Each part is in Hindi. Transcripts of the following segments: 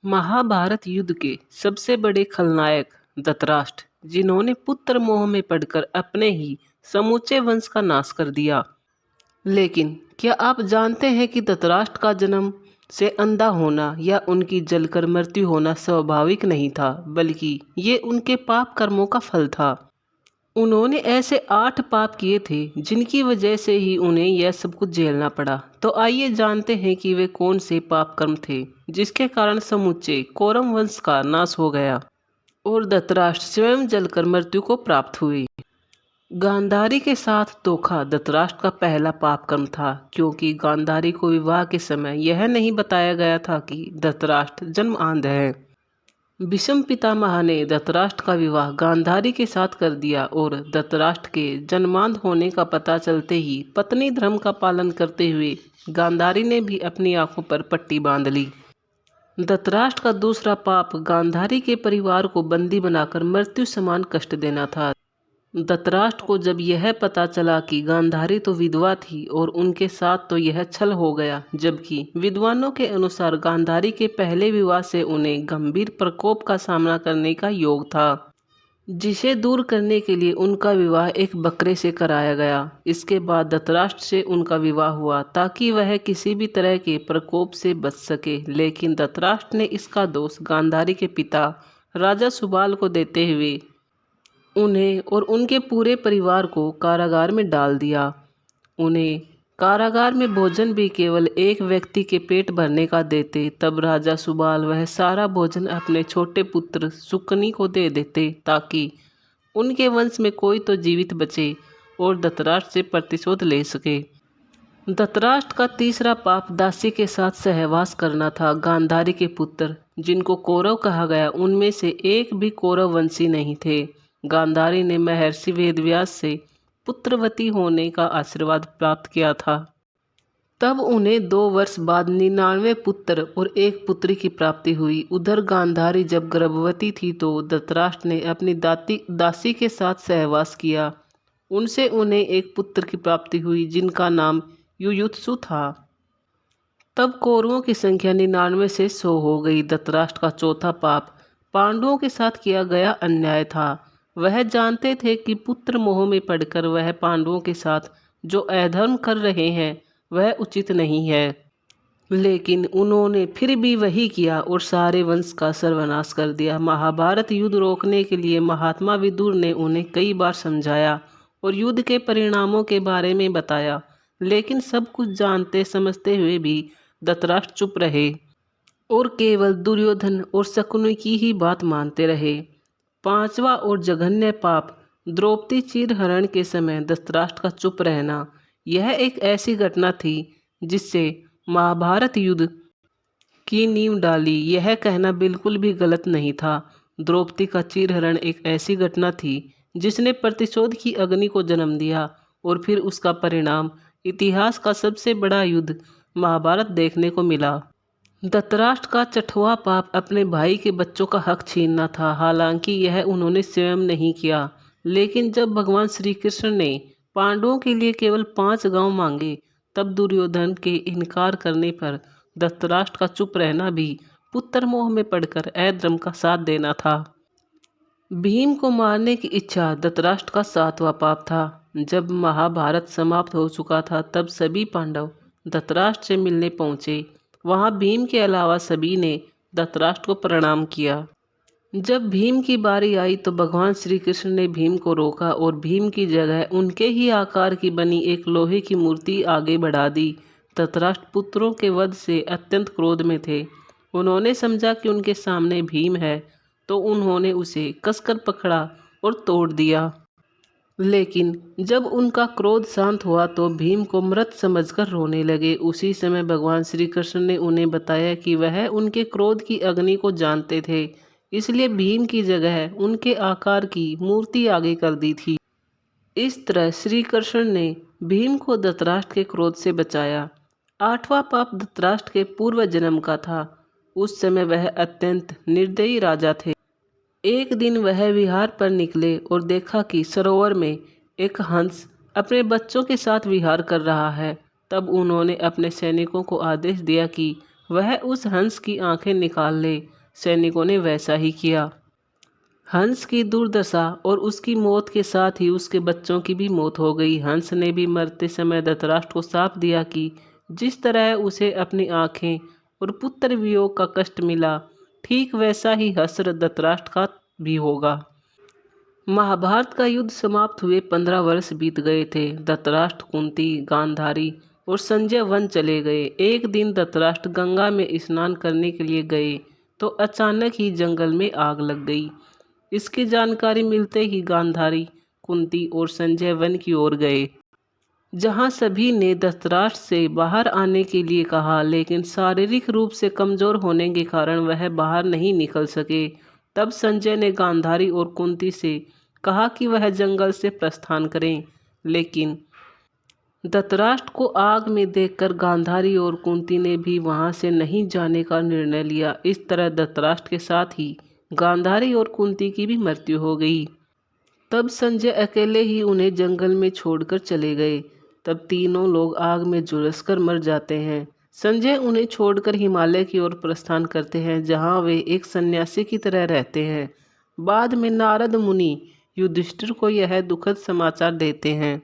महाभारत युद्ध के सबसे बड़े खलनायक धृतराष्ट्र, जिन्होंने पुत्र मोह में पड़कर अपने ही समूचे वंश का नाश कर दिया। लेकिन क्या आप जानते हैं कि धृतराष्ट्र का जन्म से अंधा होना या उनकी जलकर मृत्यु होना स्वाभाविक नहीं था, बल्कि ये उनके पाप कर्मों का फल था। उन्होंने ऐसे 8 पाप किए थे जिनकी वजह से ही उन्हें यह सब कुछ झेलना पड़ा। तो आइए जानते हैं कि वे कौन से पाप कर्म थे जिसके कारण समूचे कौरव वंश का नाश हो गया और धृतराष्ट्र स्वयं जलकर मृत्यु को प्राप्त हुए। गांधारी के साथ धोखा धृतराष्ट्र का पहला पाप कर्म था, क्योंकि गांधारी को विवाह के समय यह नहीं बताया गया था कि धृतराष्ट्र जन्मांध है। भीष्म पितामह ने धृतराष्ट्र का विवाह गांधारी के साथ कर दिया और धृतराष्ट्र के जन्मांध होने का पता चलते ही पत्नी धर्म का पालन करते हुए गांधारी ने भी अपनी आंखों पर पट्टी बांध ली। धृतराष्ट्र का दूसरा पाप गांधारी के परिवार को बंदी बनाकर मृत्यु समान कष्ट देना था। धृतराष्ट्र को जब यह पता चला कि गांधारी तो विधवा थी और उनके साथ तो यह छल हो गया, जबकि विद्वानों के अनुसार गांधारी के पहले विवाह से उन्हें गंभीर प्रकोप का सामना करने का योग था, जिसे दूर करने के लिए उनका विवाह एक बकरे से कराया गया। इसके बाद धृतराष्ट्र से उनका विवाह हुआ ताकि वह किसी भी तरह के प्रकोप से बच सके, लेकिन धृतराष्ट्र ने इसका दोष गांधारी के पिता राजा सुबाल को देते हुए उन्हें और उनके पूरे परिवार को कारागार में डाल दिया। उन्हें कारागार में भोजन भी केवल एक व्यक्ति के पेट भरने का देते। तब राजा सुबाल वह सारा भोजन अपने छोटे पुत्र सुकनी को दे देते ताकि उनके वंश में कोई तो जीवित बचे और धृतराष्ट्र से प्रतिशोध ले सके। धृतराष्ट्र का तीसरा पाप दासी के साथ सहवास करना था। गांधारी के पुत्र जिनको कौरव कहा गया, उनमें से एक भी कौरव वंशी नहीं थे। गांधारी ने महर्षि वेदव्यास से पुत्रवती होने का आशीर्वाद प्राप्त किया था। तब उन्हें 2 वर्ष बाद 99 पुत्र और 1 पुत्री की प्राप्ति हुई। उधर गांधारी जब गर्भवती थी तो धृतराष्ट्र ने अपनी दासी के साथ सहवास किया। उनसे उन्हें 1 पुत्र की प्राप्ति हुई जिनका नाम युयुत्सु था। तब कौरवों की संख्या 99 से 100 हो गई। धृतराष्ट्र का चौथा पाप पांडवों के साथ किया गया अन्याय था। वह जानते थे कि पुत्र मोह में पड़कर वह पांडवों के साथ जो अधर्म कर रहे हैं वह उचित नहीं है, लेकिन उन्होंने फिर भी वही किया और सारे वंश का सर्वनाश कर दिया। महाभारत युद्ध रोकने के लिए महात्मा विदुर ने उन्हें कई बार समझाया और युद्ध के परिणामों के बारे में बताया, लेकिन सब कुछ जानते समझते हुए भी धृतराष्ट्र चुप रहे और केवल दुर्योधन और शकुनी की ही बात मानते रहे। 5वां और जघन्य पाप द्रौपदी चीरहरण के समय धृतराष्ट्र का चुप रहना। यह एक ऐसी घटना थी जिससे महाभारत युद्ध की नींव डाली। यह कहना बिल्कुल भी गलत नहीं था। द्रौपदी का चीरहरण एक ऐसी घटना थी जिसने प्रतिशोध की अग्नि को जन्म दिया और फिर उसका परिणाम इतिहास का सबसे बड़ा युद्ध महाभारत देखने को मिला। धृतराष्ट्र का 6वां पाप अपने भाई के बच्चों का हक छीनना था। हालांकि यह उन्होंने स्वयं नहीं किया, लेकिन जब भगवान श्री कृष्ण ने पांडवों के लिए केवल 5 गांव मांगे, तब दुर्योधन के इनकार करने पर धृतराष्ट्र का चुप रहना भी पुत्र मोह में पड़कर अधर्म का साथ देना था। भीम को मारने की इच्छा धृतराष्ट्र का 7वां पाप था। जब महाभारत समाप्त हो चुका था तब सभी पांडव धृतराष्ट्र से मिलने पहुंचे। वहां भीम के अलावा सभी ने धृतराष्ट्र को प्रणाम किया। जब भीम की बारी आई तो भगवान श्री कृष्ण ने भीम को रोका और भीम की जगह उनके ही आकार की बनी एक लोहे की मूर्ति आगे बढ़ा दी। धृतराष्ट्र पुत्रों के वध से अत्यंत क्रोध में थे। उन्होंने समझा कि उनके सामने भीम है, तो उन्होंने उसे कसकर पकड़ा और तोड़ दिया। लेकिन जब उनका क्रोध शांत हुआ तो भीम को मृत समझकर रोने लगे। उसी समय भगवान श्री कृष्ण ने उन्हें बताया कि वह उनके क्रोध की अग्नि को जानते थे, इसलिए भीम की जगह उनके आकार की मूर्ति आगे कर दी थी। इस तरह श्री कृष्ण ने भीम को धृतराष्ट्र के क्रोध से बचाया। 8वां पाप धृतराष्ट्र के पूर्व जन्म का था। उस समय वह अत्यंत निर्दयी राजा थे। एक दिन वह विहार पर निकले और देखा कि सरोवर में एक हंस अपने बच्चों के साथ विहार कर रहा है। तब उन्होंने अपने सैनिकों को आदेश दिया कि वह उस हंस की आंखें निकाल ले। सैनिकों ने वैसा ही किया। हंस की दुर्दशा और उसकी मौत के साथ ही उसके बच्चों की भी मौत हो गई। हंस ने भी मरते समय धृतराष्ट्र को शाप दिया कि जिस तरह उसे अपनी आंखें और पुत्र वियोग का कष्ट मिला, ठीक वैसा ही हश्र धृतराष्ट्र का भी होगा। महाभारत का युद्ध समाप्त हुए 15 वर्ष बीत गए थे। धृतराष्ट्र, कुंती, गांधारी और संजय वन चले गए। एक दिन धृतराष्ट्र गंगा में स्नान करने के लिए गए तो अचानक ही जंगल में आग लग गई। इसकी जानकारी मिलते ही गांधारी, कुंती और संजय वन की ओर गए, जहां सभी ने धृतराष्ट्र से बाहर आने के लिए कहा, लेकिन शारीरिक रूप से कमजोर होने के कारण वह बाहर नहीं निकल सके। तब संजय ने गांधारी और कुंती से कहा कि वह जंगल से प्रस्थान करें, लेकिन धृतराष्ट्र को आग में देखकर गांधारी और कुंती ने भी वहां से नहीं जाने का निर्णय लिया। इस तरह धृतराष्ट्र के साथ ही गांधारी और कुंती की भी मृत्यु हो गई। तब संजय अकेले ही उन्हें जंगल में छोड़कर चले गए। तब तीनों लोग आग में झुलसकर मर जाते हैं। संजय उन्हें छोड़कर हिमालय की ओर प्रस्थान करते हैं, जहां वे एक सन्यासी की तरह रहते हैं। बाद में नारद मुनि युधिष्ठिर को यह दुखद समाचार देते हैं।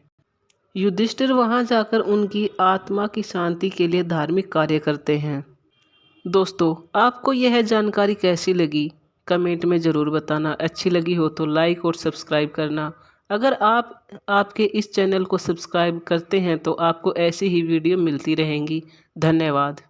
युधिष्ठिर वहां जाकर उनकी आत्मा की शांति के लिए धार्मिक कार्य करते हैं। दोस्तों, आपको यह जानकारी कैसी लगी? कमेंट में ज़रूर बताना। अच्छी लगी हो तो लाइक और सब्सक्राइब करना। अगर आप आपके इस चैनल को सब्सक्राइब करते हैं तो आपको ऐसी ही वीडियो मिलती रहेंगी। धन्यवाद।